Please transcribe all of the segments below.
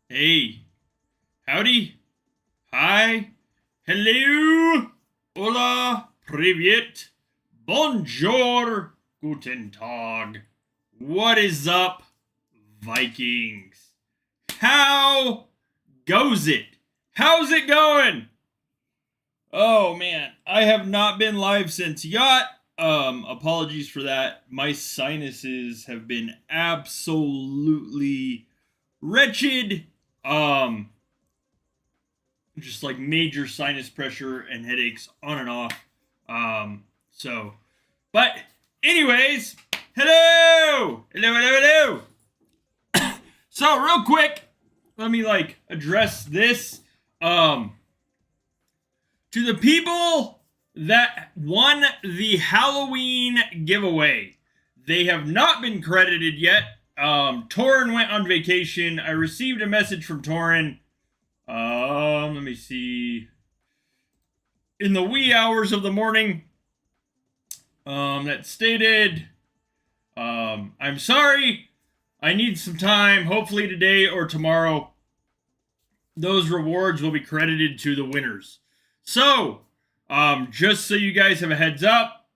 Hey, howdy, hi, hello, hola, privet, bonjour, guten tag. What is up, Vikings? How goes it? How's it going? Oh man, I have not been live since yacht. Apologies for that. My sinuses have been absolutely wretched. Just like major sinus pressure and headaches on and off. But anyways, hello. So real quick, let me address this. To the people that won the Halloween giveaway, they have not been credited yet. Torin went on vacation. I received a message from Torin. Let me see. In the wee hours of the morning, that stated, I'm sorry. I need some time. Hopefully today or tomorrow, those rewards will be credited to the winners. So, just so you guys have a heads up,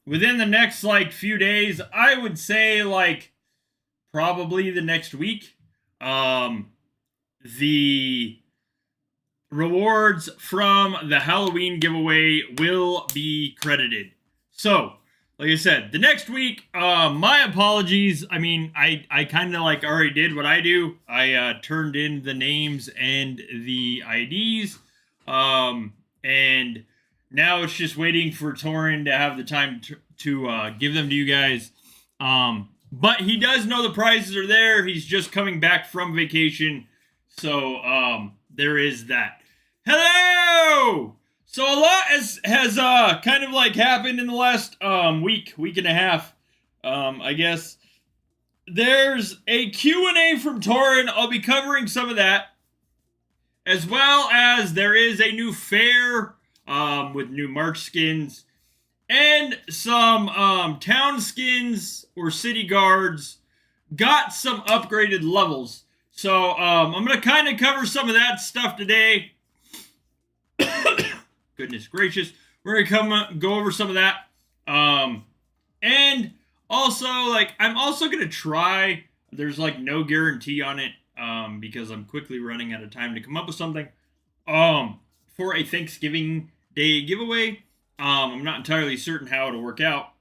within the next few days, I would say probably the next week, the rewards from the Halloween giveaway will be credited. So, like I said, the next week, my apologies. I mean, I kind of already did what I do. I turned in the names and the IDs, and now it's just waiting for Torin to have the time to give them to you guys. But he does know the prizes are there. He's just coming back from vacation. So, there is that. Hello! So a lot has kind of like happened in the last week and a half. I guess there's a Q&A from Torin. I'll be covering some of that, as well as there is a new fair with new March skins and some town skins or city guards got some upgraded levels. So I'm gonna kind of cover some of that stuff today. Goodness gracious, we're gonna go over some of that, and also like I'm also gonna try. There's like no guarantee on it, because I'm quickly running out of time to come up with something, for a Thanksgiving Day giveaway. I'm not entirely certain how it'll work out,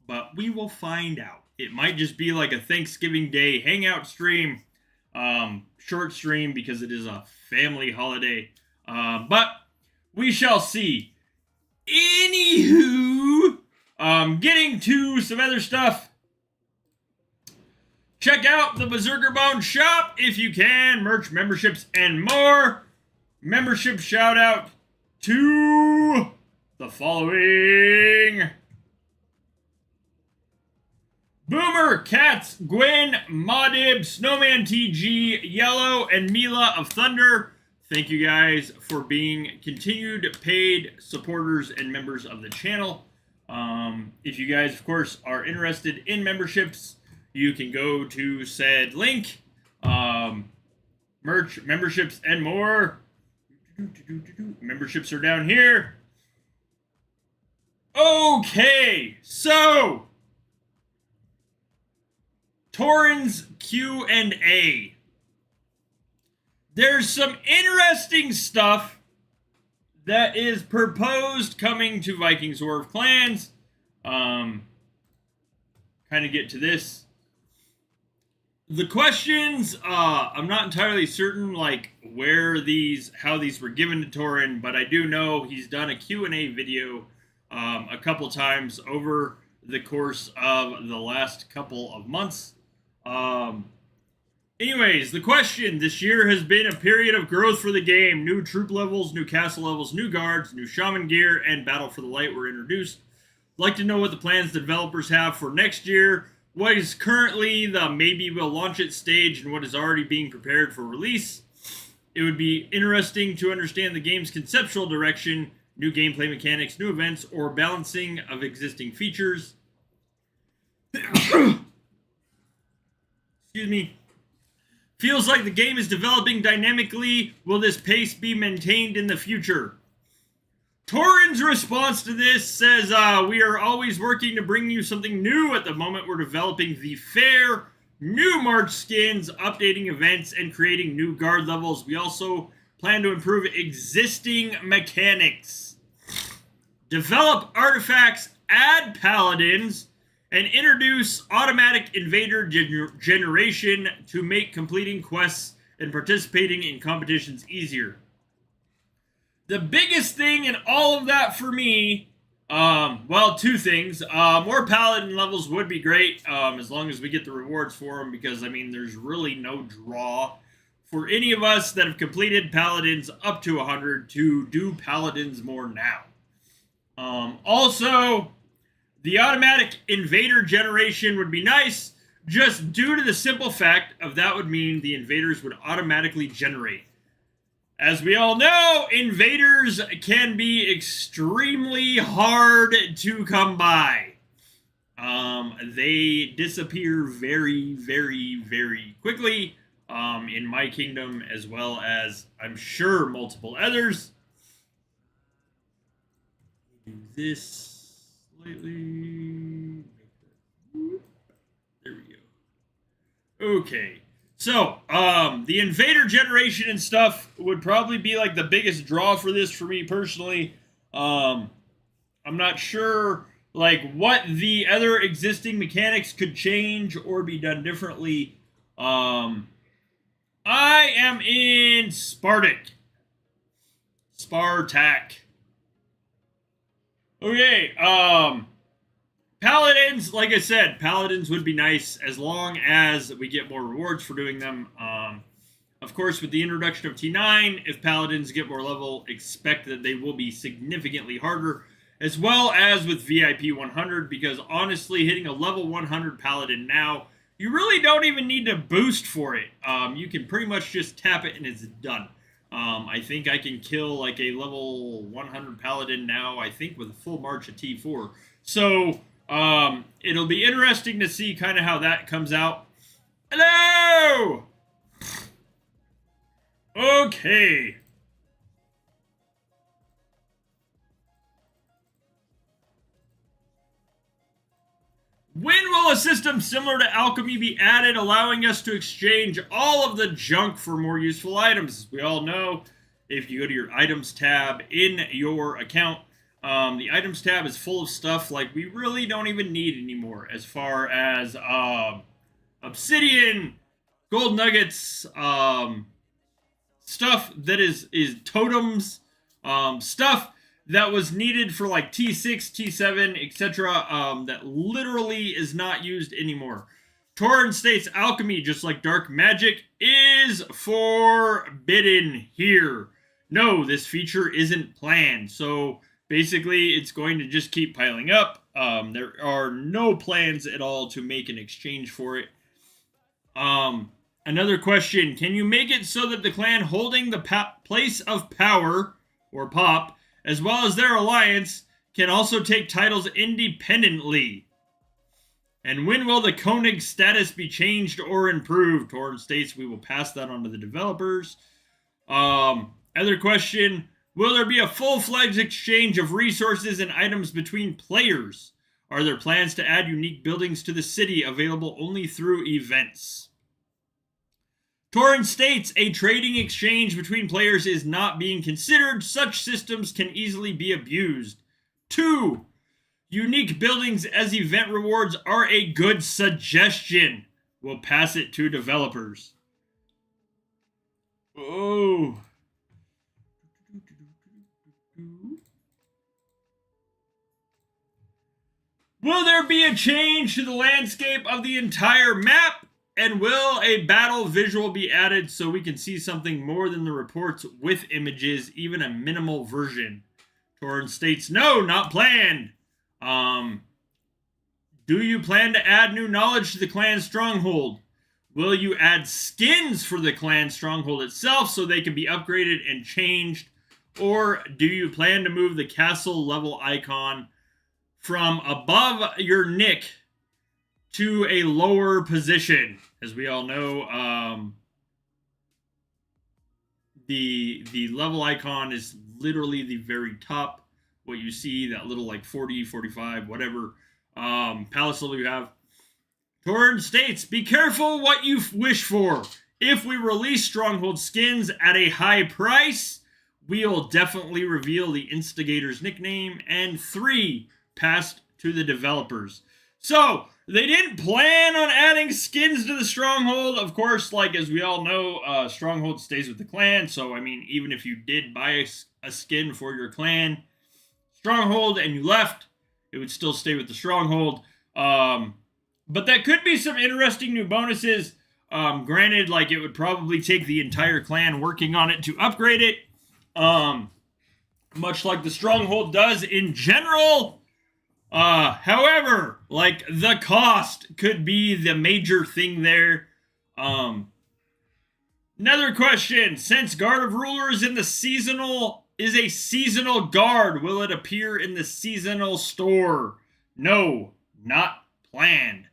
but we will find out. It might just be like a Thanksgiving Day hangout stream, short stream because it is a family holiday, but we shall see. Anywho, getting to some other stuff. Check out the Berserkr Bound shop if you can. Merch, memberships, and more. Membership shout out to the following: Boomer, Cats, Gwen, Modib, Snowman TG, Yellow, and Mila of Thunder. Thank you guys for being continued paid supporters and members of the channel. If you guys, of course, are interested in memberships, you can go to said link. Merch, memberships, and more. Memberships are down here. Okay, so Torin's Q&A. There's some interesting stuff that is proposed coming to Vikings War of Clans. Kind of get to this. The questions, I'm not entirely certain like how these were given to Torin, but I do know he's done a Q&A video a couple times over the course of the last couple of months. Anyways, the question: this year has been a period of growth for the game. New troop levels, new castle levels, new guards, new shaman gear, and Battle for the Light were introduced. I'd like to know what the plans the developers have for next year, what is currently the maybe we'll launch it stage, and what is already being prepared for release. It would be interesting to understand the game's conceptual direction, new gameplay mechanics, new events, or balancing of existing features. Excuse me. Feels like the game is developing dynamically. Will this pace be maintained in the future? Torin's response to this says, we are always working to bring you something new. At the moment, we're developing the fair, new March skins, updating events, and creating new guard levels. We also plan to improve existing mechanics, develop artifacts, add paladins, and introduce automatic invader generation to make completing quests and participating in competitions easier. The biggest thing in all of that for me, well, two things. More paladin levels would be great, as long as we get the rewards for them, because, I mean, there's really no draw for any of us that have completed paladins up to 100 to do paladins more now. Also, the automatic invader generation would be nice, just due to the simple fact of that would mean the invaders would automatically generate. As we all know, invaders can be extremely hard to come by. They disappear very, very, very quickly, in my kingdom, as well as, I'm sure, multiple others. Do this slightly. There we go. Okay. So, the invader generation and stuff would probably be like the biggest draw for this for me personally. I'm not sure like what the other existing mechanics could change or be done differently. I am in Spartak. Okay, Paladins, like I said, Paladins would be nice as long as we get more rewards for doing them. Of course, with the introduction of T9, if Paladins get more level, expect that they will be significantly harder, as well as with VIP 100, because honestly, hitting a level 100 Paladin now, you really don't even need to boost for it. You can pretty much just tap it and it's done. I think I can kill like a level 100 Paladin now, I think with a full march at T4. So, it'll be interesting to see kind of how that comes out. Hello! Okay. When will a system similar to alchemy be added, allowing us to exchange all of the junk for more useful items? As we all know, if you go to your items tab in your account, the items tab is full of stuff like we really don't even need anymore, as far as obsidian, gold nuggets, stuff that is totems, stuff that was needed for like T6, T7, etc. That literally is not used anymore. Torrent states alchemy, just like dark magic, is forbidden here. No, this feature isn't planned. So basically, it's going to just keep piling up. There are no plans at all to make an exchange for it. Another question, can you make it so that the clan holding the place of power, or POP, as well as their alliance, can also take titles independently? And when will the Koenig status be changed or improved? Torrent states we will pass that on to the developers. Other question, will there be a full-fledged exchange of resources and items between players? Are there plans to add unique buildings to the city available only through events? Torrent states a trading exchange between players is not being considered. Such systems can easily be abused. 2. Unique buildings as event rewards are a good suggestion. We'll pass it to developers. Oh. Will there be a change to the landscape of the entire map? And will a battle visual be added so we can see something more than the reports with images, even a minimal version? Torrent states, no, not planned. Do you plan to add new knowledge to the clan stronghold? Will you add skins for the clan stronghold itself so they can be upgraded and changed? Or do you plan to move the castle level icon from above your nick to a lower position? As we all know, the level icon is literally the very top. What you see, that little like 40, 45, whatever palace level you have. Torrent states, be careful what you wish for. If we release stronghold skins at a high price, we'll definitely reveal the instigator's nickname. And 3, passed to the developers. So, they didn't plan on adding skins to the stronghold. Of course, like as we all know, stronghold stays with the clan. So, I mean, even if you did buy a skin for your clan stronghold and you left, it would still stay with the stronghold. But that could be some interesting new bonuses. Granted, like it would probably take the entire clan working on it to upgrade it. Much like the stronghold does in general. However, like the cost could be the major thing there. Another question, since Guard of Rulers in the seasonal is a seasonal guard, will it appear in the seasonal store? No, not planned.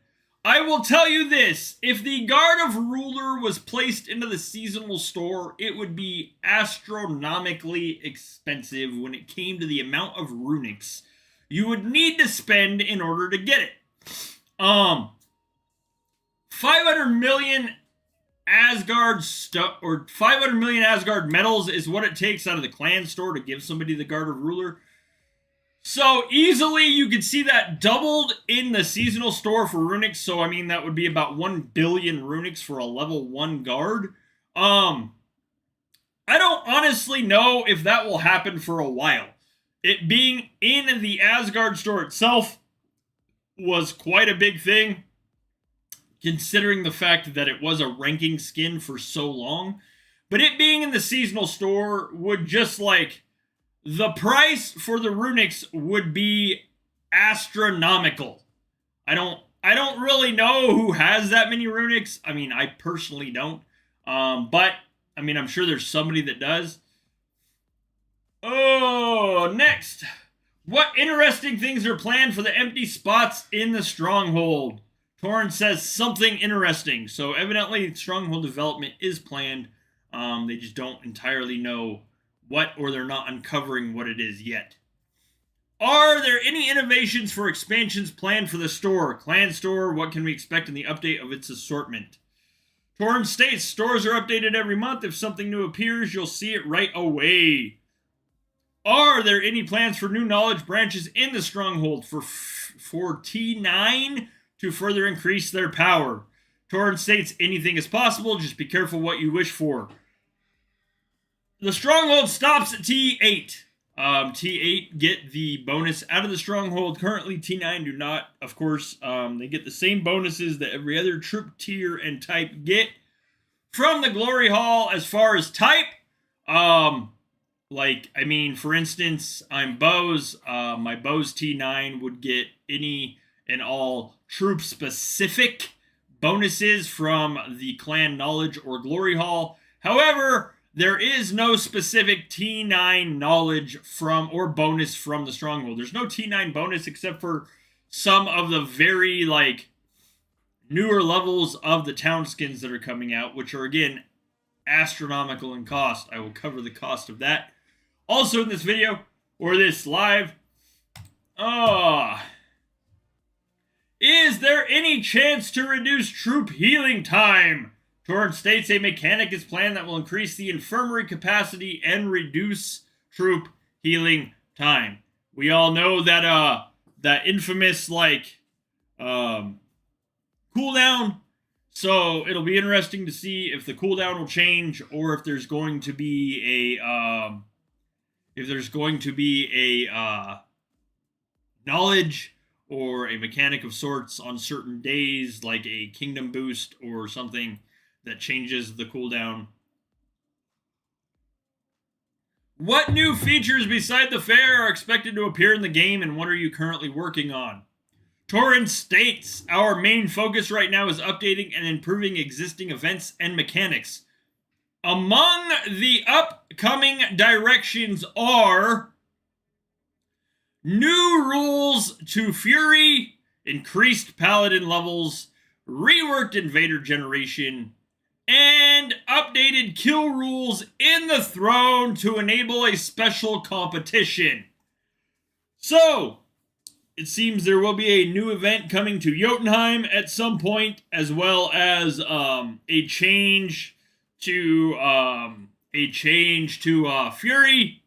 I will tell you this, if the Guard of Ruler was placed into the seasonal store, it would be astronomically expensive when it came to the amount of runics you would need to spend in order to get it. 500 million Asgard or 500 million Asgard medals is what it takes out of the clan store to give somebody the Guard of Ruler. So easily you could see that doubled in the seasonal store for runics. So I mean that would be about 1 billion runics for a level 1 guard. I don't honestly know if that will happen for a while. It being in the Asgard store itself was quite a big thing, considering the fact that it was a ranking skin for so long. But it being in the seasonal store would just like, the price for the runics would be astronomical. I don't really know who has that many runics. I mean, I personally don't. But I mean, I'm sure there's somebody that does. Oh, next. What interesting things are planned for the empty spots in the stronghold? Torrent says something interesting. So evidently stronghold development is planned. They just don't entirely know what, or they're not uncovering what it is yet. Are there any innovations for expansions planned for the store? Clan store, what can we expect in the update of its assortment? Torrent states stores are updated every month. If something new appears, you'll see it right away. Are there any plans for new knowledge branches in the stronghold for T9 to further increase their power? Torrent states anything is possible, just be careful what you wish for. The stronghold stops at T8. T8 get the bonus out of the stronghold. Currently, T9 do not, of course. They get the same bonuses that every other troop tier and type get from the Glory Hall as far as type. Like, I mean, for instance, I'm Bows. My Bows T9 would get any and all troop-specific bonuses from the clan knowledge or Glory Hall. However, there is no specific T9 knowledge from or bonus from the stronghold. There's no T9 bonus except for some of the very, like, newer levels of the town skins that are coming out, which are, again, astronomical in cost. I will cover the cost of that also in this video, or this live. Is there any chance to reduce troop healing time? Torrent states a mechanic is planned that will increase the infirmary capacity and reduce troop healing time. We all know that that infamous like cooldown. So it'll be interesting to see if the cooldown will change, or if there's going to be a knowledge or a mechanic of sorts on certain days, like a kingdom boost or something that changes the cooldown. What new features beside the fair are expected to appear in the game, and what are you currently working on? Torrent states, our main focus right now is updating and improving existing events and mechanics. Among the upcoming directions are new rules to Fury, increased Paladin levels, reworked Invader generation, and updated kill rules in the throne to enable a special competition. So, it seems there will be a new event coming to Jotunheim at some point, as well as a change to Fury,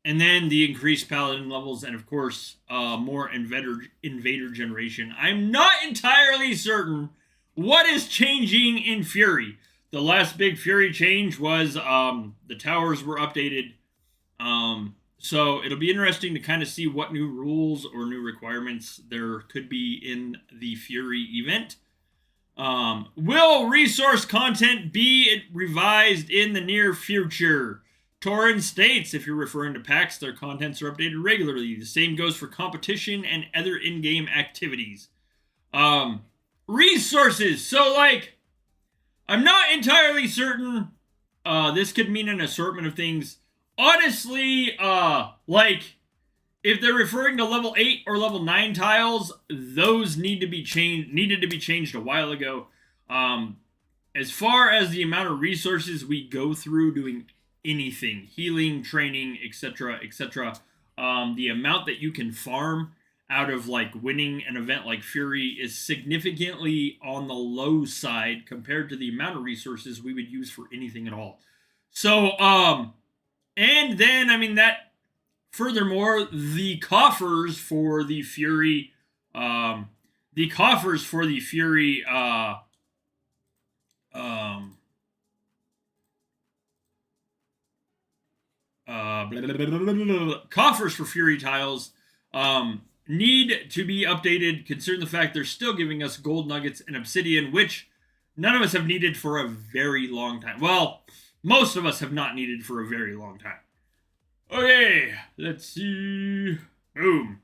and then the increased Paladin levels, and of course, more Invader generation. I'm not entirely certain what is changing in Fury. The last big Fury change was the towers were updated. So it'll be interesting to kind of see what new rules or new requirements there could be in the Fury event. Will resource content be revised in the near future? Torrent states, if you're referring to packs, their contents are updated regularly. The same goes for competition and other in-game activities. Resources. So, like, I'm not entirely certain. This could mean an assortment of things. Honestly, like, if they're referring to level 8 or level 9 tiles, those needed to be changed a while ago. As far as the amount of resources we go through doing anything, healing, training, etc., etc., the amount that you can farm out of like winning an event like Fury is significantly on the low side compared to the amount of resources we would use for anything at all. So, and then, I mean, that, furthermore, the coffers for the Fury, coffers for Fury tiles, need to be updated, considering the fact they're still giving us gold nuggets and obsidian, which none of us have needed for a very long time. Well, Most of us have not needed for a very long time. Okay, let's see. Boom.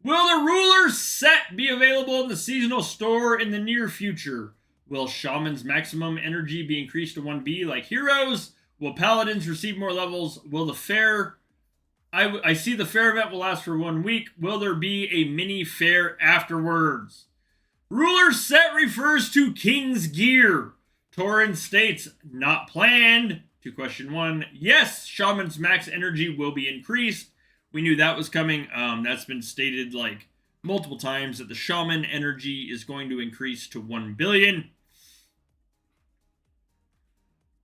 Will the ruler set be available in the seasonal store in the near future? Will Shaman's maximum energy be increased to 1B like heroes? Will Paladins receive more levels? Will the fair... I see the fair event will last for 1 week. Will there be a mini fair afterwards? Ruler set refers to King's gear. Torin states, not planned. To question 1, yes, Shaman's max energy will be increased. We knew that was coming. That's been stated like multiple times that the Shaman energy is going to increase to 1 billion.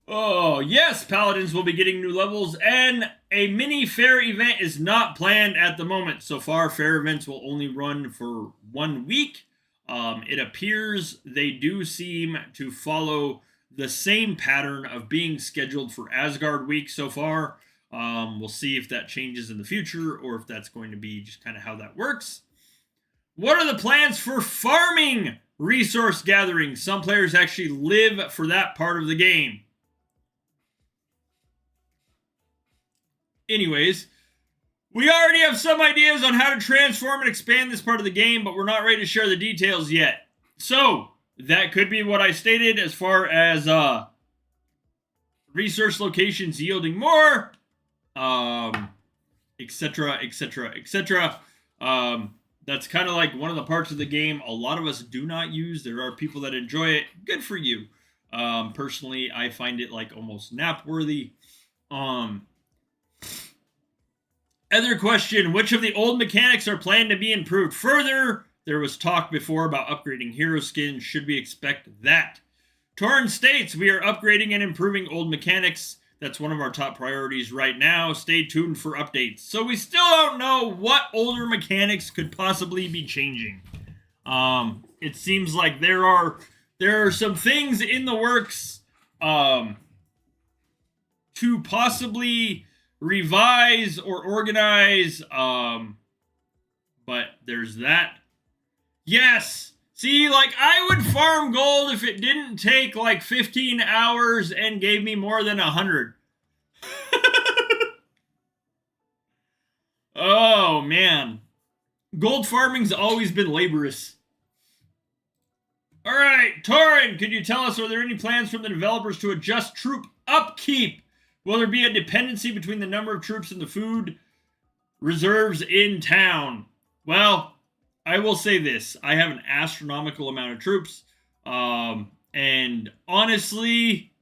Oh, yes, Paladins will be getting new levels, and a mini fair event is not planned at the moment. So far, fair events will only run for 1 week. It appears they do seem to follow the same pattern of being scheduled for Asgard week so far. We'll see if that changes in the future or if that's going to be just kind of how that works. What are the plans for farming resource gathering? Some players actually live for that part of the game. Anyways, we already have some ideas on how to transform and expand this part of the game, but we're not ready to share the details yet. So, that could be what I stated as far as resource locations yielding more, etc., etc., etc. That's kind of like one of the parts of the game a lot of us do not use. There are people that enjoy it. Good for you. Personally, I find it like almost nap-worthy. Other question, which of the old mechanics are planned to be improved further? There was talk before about upgrading hero skins. Should we expect that? Torn states, we are upgrading and improving old mechanics. That's one of our top priorities right now. Stay tuned for updates. So we still don't know what older mechanics could possibly be changing. It seems like there are some things in the works to possibly revise or organize, but there's that. Yes! See, like, I would farm gold if it didn't take, like, 15 hours and gave me more than 100. Oh, man. Gold farming's always been laborious. Alright, Torin, could you tell us, are there any plans from the developers to adjust troop upkeep? Will there be a dependency between the number of troops and the food reserves in town? Well, I will say this. I have an astronomical amount of troops. And honestly,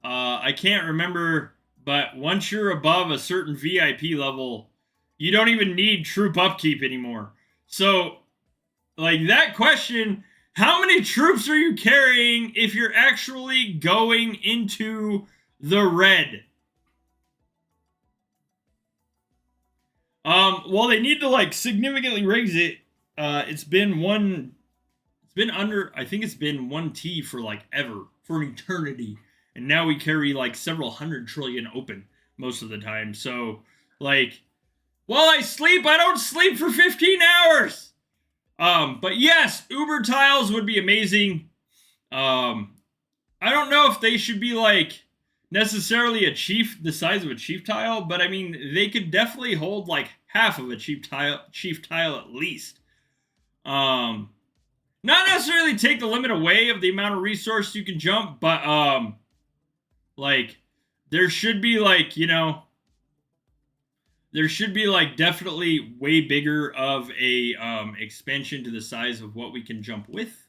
I can't remember, but once you're above a certain VIP level, you don't even need troop upkeep anymore. So, like, that question, how many troops are you carrying if you're actually going into the red? Well, they need to, like, significantly raise it. It's been under, I think it's been 1T for, like, ever, for an eternity. And now we carry, like, several hundred trillion open most of the time. So, like, while I sleep, I don't sleep for 15 hours! But yes, Uber tiles would be amazing. I don't know if they should be, like, necessarily the size of a chief tile, but I mean, they could definitely hold, like, half of a chief tile at least. Not necessarily take the limit away of the amount of resource you can jump, but, like, there should be, like, you know, there should be, like, definitely way bigger of a, expansion to the size of what we can jump with.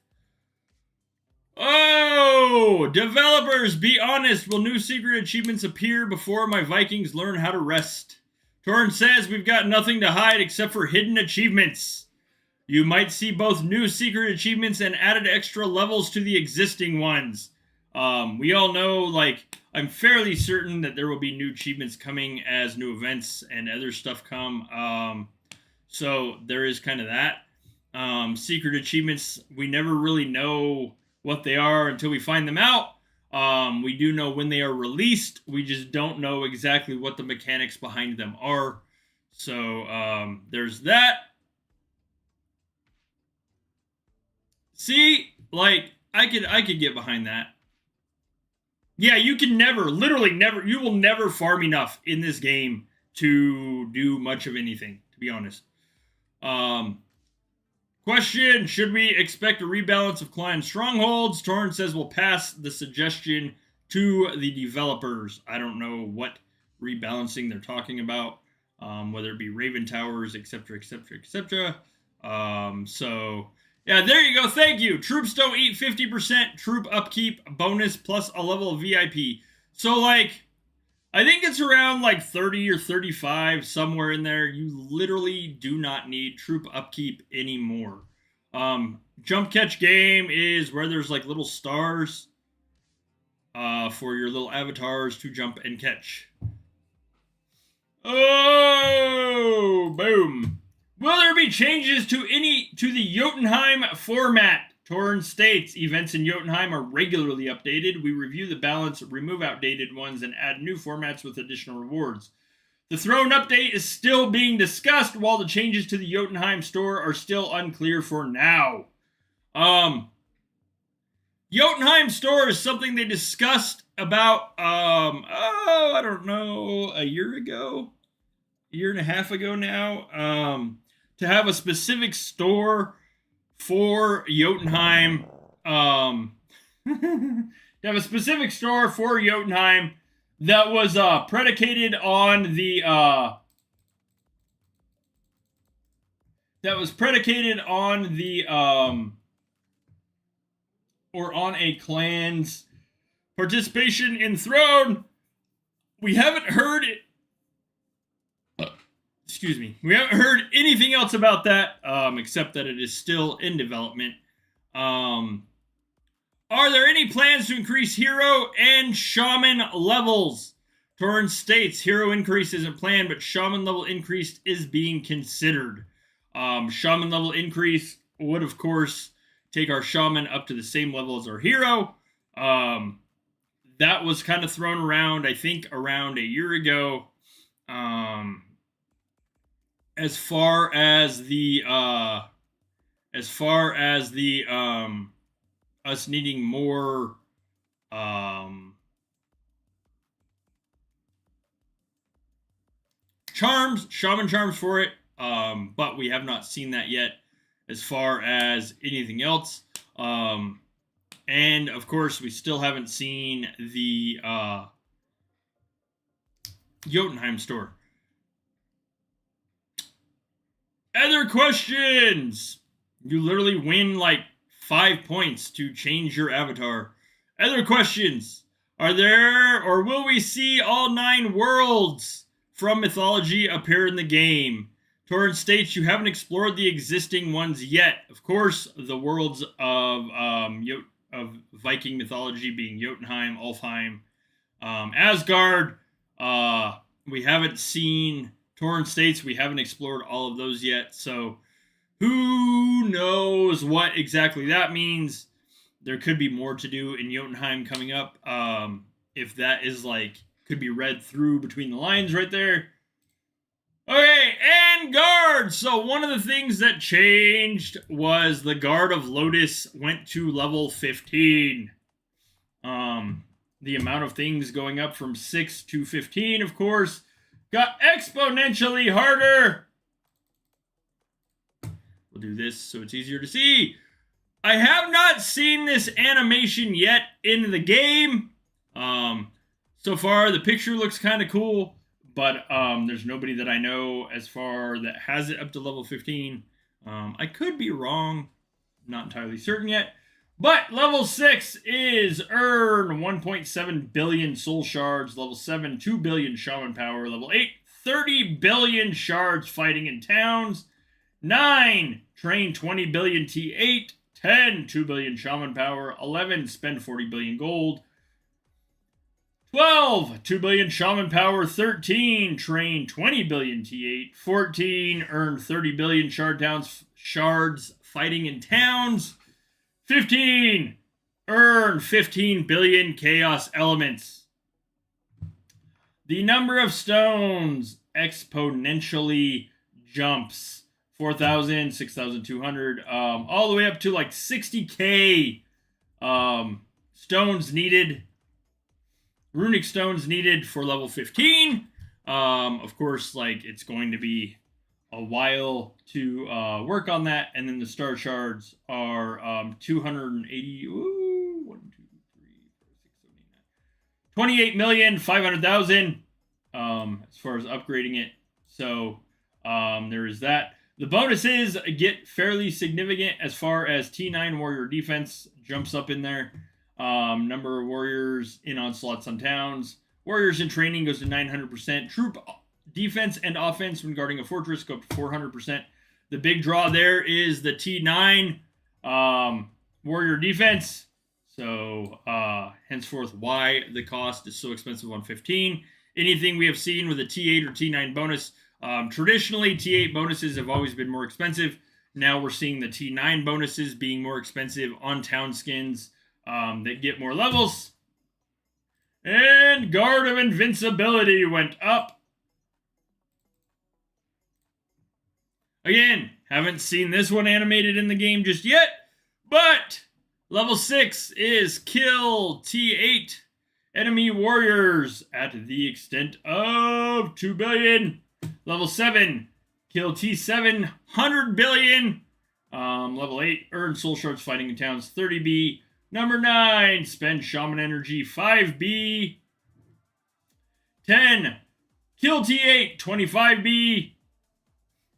Oh, developers, be honest. Will new secret achievements appear before my Vikings learn how to rest? Torn says we've got nothing to hide except for hidden achievements. You might see both new secret achievements and added extra levels to the existing ones. We all know, like, I'm fairly certain that there will be new achievements coming as new events and other stuff come. So there is kind of that. Secret achievements, we never really know what they are until we find them out. We do know when they are released. We just don't know exactly what the mechanics behind them are. So there's that. See, like, I could get behind that. Yeah, you can never, literally never, you will never farm enough in this game to do much of anything, to be honest. Question, should we expect a rebalance of client strongholds? Torrent says we'll pass the suggestion to the developers. I don't know what rebalancing they're talking about, whether it be Raven Towers, etc., etc., etc. So, yeah, there you go. Thank you. Troops don't eat 50% troop upkeep bonus plus a level of VIP. So, like, I think it's around like 30 or 35, somewhere in there. You literally do not need troop upkeep anymore. Jump catch game is where there's like little stars for your little avatars to jump and catch. Oh, boom. Will there be changes to the Jotunheim format? Torn states events in Jotunheim are regularly updated. We review the balance, remove outdated ones, and add new formats with additional rewards. The Throne update is still being discussed, while the changes to the Jotunheim store are still unclear for now. Jotunheim store is something they discussed about, I don't know, a year and a half ago now, to have a specific store for Jotunheim, to have a specific store for Jotunheim that was predicated on the or on a clan's participation in Throne. We haven't heard it. Excuse me. We haven't heard anything else about that, except that it is still in development. Are there any plans to increase hero and shaman levels? Torrent states hero increase isn't planned, but shaman level increase is being considered. Shaman level increase would, of course, take our shaman up to the same level as our hero. That was kind of thrown around, I think, around a year ago. As far as the us needing more shaman charms for it, but we have not seen that yet as far as anything else. And of course, we still haven't seen the Jotunheim store. Other questions. You literally win like 5 points to change your avatar. Other questions. Are there, or will we see all 9 worlds from mythology appear in the game? Torrent states you haven't explored the existing ones yet. Of course, the worlds of Viking mythology being Jotunheim, Alfheim, Asgard. We haven't seen. Torrent states we haven't explored all of those yet, so who knows what exactly that means. There could be more to do in Jotunheim coming up. If that is like, could be read through between the lines right there. Okay, and guards. So one of the things that changed was the Guard of Lotus went to level 15. The amount of things going up from 6 to 15, of course, got exponentially harder. We'll do this so it's easier to see. I have not seen this animation yet in the game. So far, the picture looks kind of cool, but there's nobody that I know as far that has it up to level 15. I could be wrong. Not entirely certain yet. But level 6 is earn 1.7 billion soul shards. Level 7, 2 billion shaman power. Level 8, 30 billion shards fighting in towns. 9, train 20 billion T8. 10, 2 billion shaman power. 11, spend 40 billion gold. 12, 2 billion shaman power. 13, train 20 billion T8. 14, earn 30 billion shards fighting in towns. 15, earn 15 billion chaos elements. The number of stones exponentially jumps. 4,000, 6,200, all the way up to like 60k stones needed runic stones needed for level 15. Of course, like it's going to be a while to work on that. And then the star shards are 280. Ooh, 1, 2, 3, 4, 6, 7, 8, 9. 28,500,000 as far as upgrading it. So there is that. The bonuses get fairly significant as far as T9 warrior defense jumps up in there. Number of warriors in onslaughts on towns. Warriors in training goes to 900%. Troop defense and offense when guarding a fortress go up to 400%. The big draw there is the T9 warrior defense. So henceforth, why the cost is so expensive on 15. Anything we have seen with a T8 or T9 bonus, traditionally T8 bonuses have always been more expensive. Now we're seeing the T9 bonuses being more expensive on town skins that get more levels. And Guard of Invincibility went up. Again, haven't seen this one animated in the game just yet, but level 6 is kill T8 enemy warriors at the extent of 2 billion. Level 7, kill T7 100 billion. Level 8, earn soul shards fighting in towns 30B. Number 9, spend shaman energy 5B. 10, kill T8 25B.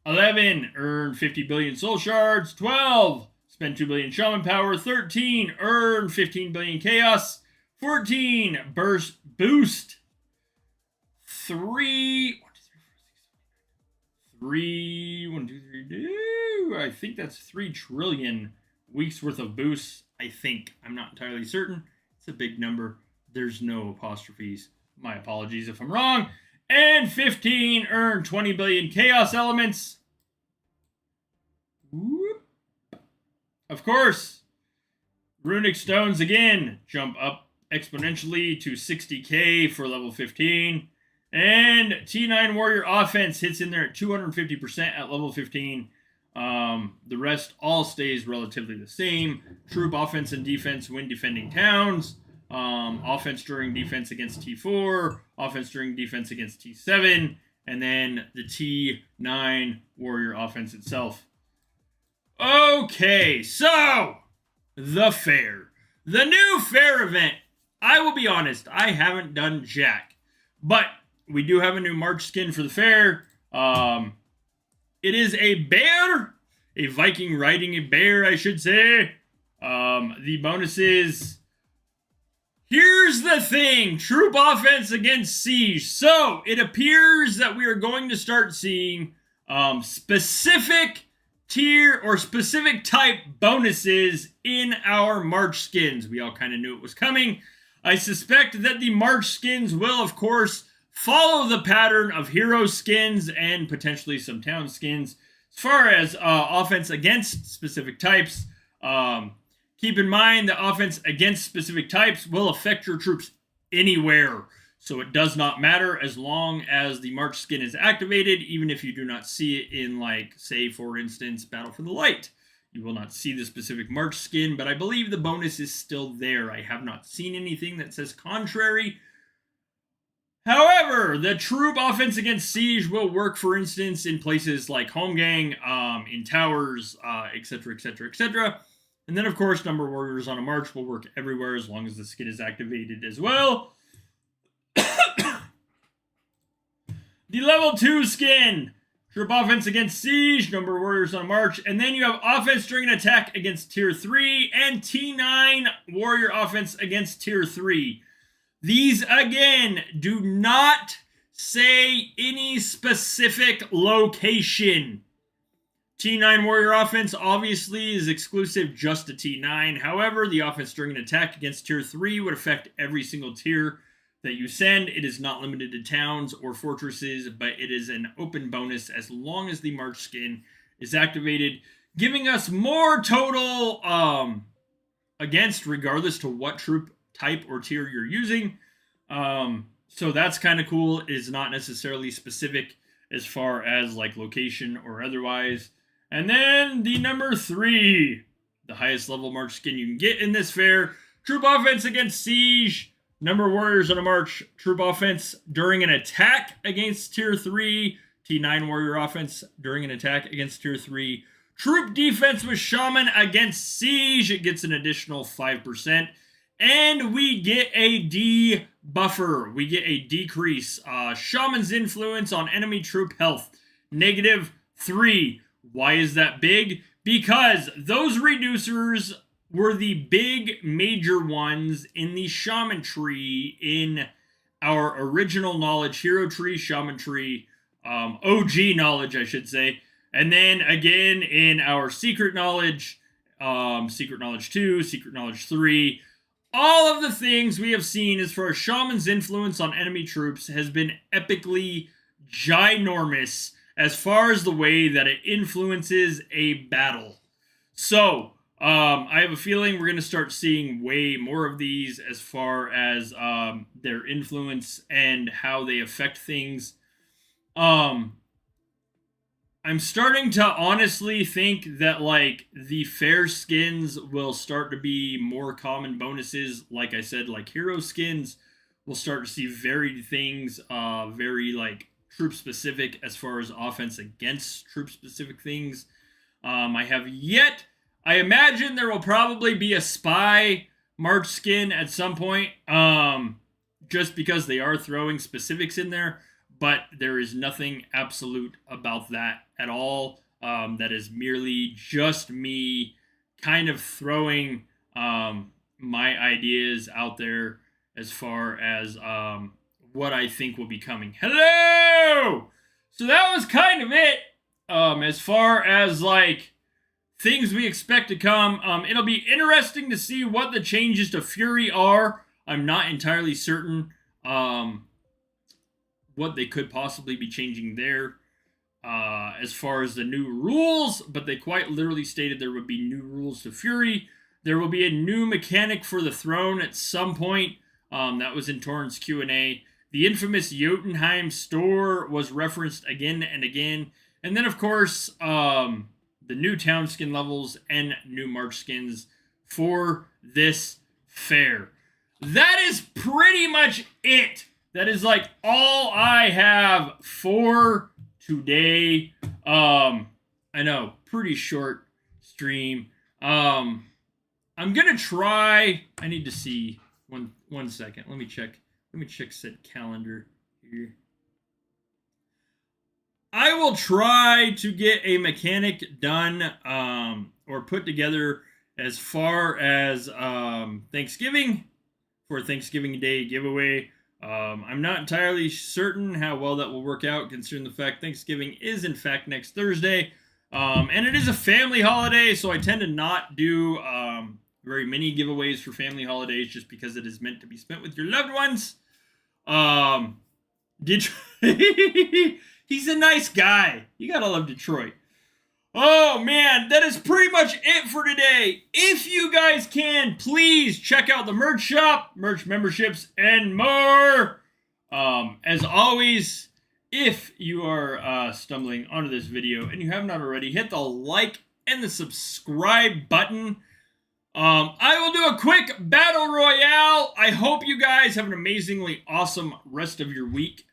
11, earn 50 billion soul shards. 12, spend 2 billion shaman power. 13, earn 15 billion chaos. 14, boost 3. 1, 2, 3. I think that's 3 trillion weeks worth of boosts. I think. I'm not entirely certain. It's a big number. There's no apostrophes. My apologies if I'm wrong. And 15, earn 20 billion chaos elements. Whoop. Of course, runic stones again jump up exponentially to 60k for level 15. And T9 warrior offense hits in there at 250% at level 15. The rest all stays relatively the same. Troop offense and defense when defending towns. Offense during defense against T4. Offense during defense against T7. And then the T9 warrior offense itself. Okay, so the fair. The new fair event. I will be honest, I haven't done jack. But we do have a new March skin for the fair. It is a bear. A Viking riding a bear, I should say. The bonuses. Here's the thing. Troop offense against siege. So, it appears that we are going to start seeing specific tier or specific type bonuses in our March skins. We all kind of knew it was coming. I suspect that the March skins will, of course, follow the pattern of hero skins and potentially some town skins. As far as offense against specific types, keep in mind that offense against specific types will affect your troops anywhere. So it does not matter as long as the March skin is activated, even if you do not see it in, like, say, for instance, Battle for the Light. You will not see the specific March skin, but I believe the bonus is still there. I have not seen anything that says contrary. However, the troop offense against siege will work, for instance, in places like Holmgang, in towers, etc., etc., etc. And then, of course, number of warriors on a march will work everywhere as long as the skin is activated as well. The level 2 skin. Troop offense against siege, number of warriors on a march. And then you have offense during an attack against tier 3 and T9 warrior offense against tier 3. These, again, do not say any specific location. T9 warrior offense obviously is exclusive just to T9. However, the offense during an attack against tier 3 would affect every single tier that you send. It is not limited to towns or fortresses, but it is an open bonus as long as the March skin is activated, giving us more total against, regardless to what troop type or tier you're using. So that's kind of cool. It is not necessarily specific as far as like location or otherwise. And then the number 3, the highest level March skin you can get in this fair. Troop offense against siege. Number of warriors on a march, troop offense during an attack against tier 3, T9 warrior offense during an attack against tier 3. Troop defense with shaman against siege, it gets an additional 5%. And we get a debuffer. We get a decrease. Shaman's influence on enemy troop health, -3. Why is that big? Because those reducers were the big major ones in the shaman tree in our original knowledge hero tree, shaman tree, OG knowledge, I should say. And then again in our secret knowledge 2, secret knowledge 3. All of the things we have seen as far as shaman's influence on enemy troops has been epically ginormous as far as the way that it influences a battle. So, I have a feeling we're going to start seeing way more of these as far as their influence and how they affect things. I'm starting to honestly think that, like, the fair skins will start to be more common bonuses. Like I said, like hero skins, we'll start to see varied things, very, like, troop-specific as far as offense against troop-specific things. I imagine there will probably be a spy March skin at some point, just because they are throwing specifics in there, but there is nothing absolute about that at all. That is merely just me kind of throwing my ideas out there as far as what I think will be coming. Hello! So that was kind of it as far as, like, things we expect to come. It'll be interesting to see what the changes to Fury are. I'm not entirely certain what they could possibly be changing there as far as the new rules, but they quite literally stated there would be new rules to Fury. There will be a new mechanic for the throne at some point. That was in Torrent's Q&A. The infamous Jotunheim store was referenced again and again. And then, of course, the new town skin levels and new March skins for this fair. That is pretty much it. That is, like, all I have for today. I know, pretty short stream. I'm gonna try. I need to see one second. Let me check said calendar here. I will try to get a mechanic done or put together as far as Thanksgiving for Thanksgiving Day giveaway. I'm not entirely certain how well that will work out, considering the fact Thanksgiving is in fact next Thursday. And it is a family holiday, so I tend to not do very many giveaways for family holidays just because it is meant to be spent with your loved ones. He's a nice guy. You gotta love Detroit. Oh, man, that is pretty much it for today. If you guys can, please check out the merch shop, merch memberships, and more. As always, if you are stumbling onto this video and you have not already, hit the like and the subscribe button. I will do a quick battle royale. I hope you guys have an amazingly awesome rest of your week.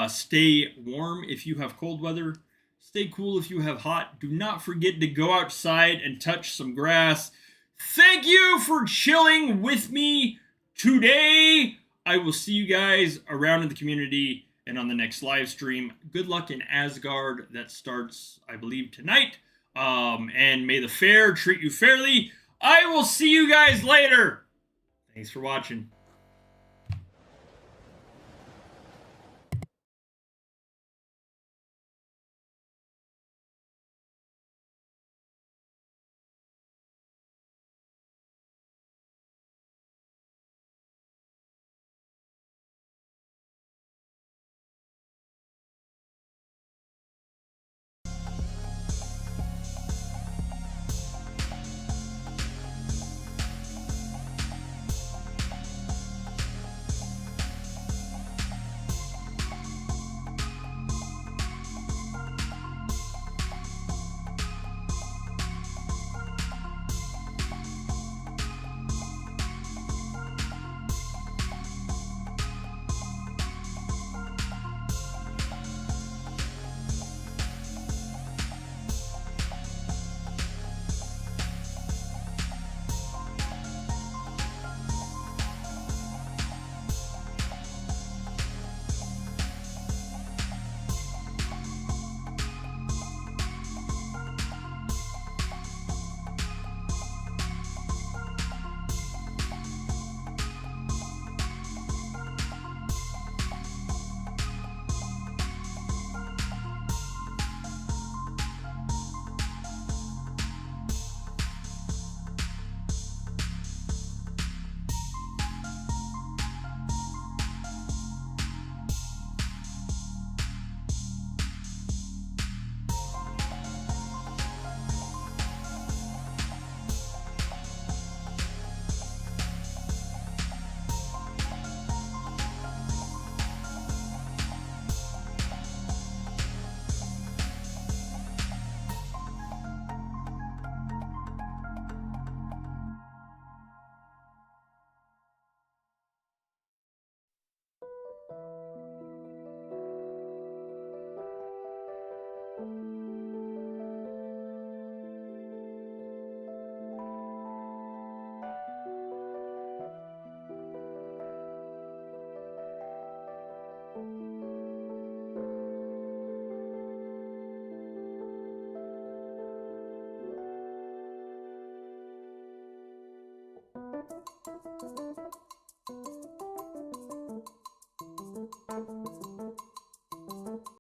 Stay warm if you have cold weather. Stay cool if you have hot. Do not forget to go outside and touch some grass. Thank you for chilling with me today. I will see you guys around in the community and on the next live stream. Good luck in Asgard. That starts, I believe, tonight. And may the fair treat you fairly. I will see you guys later. Thanks for watching.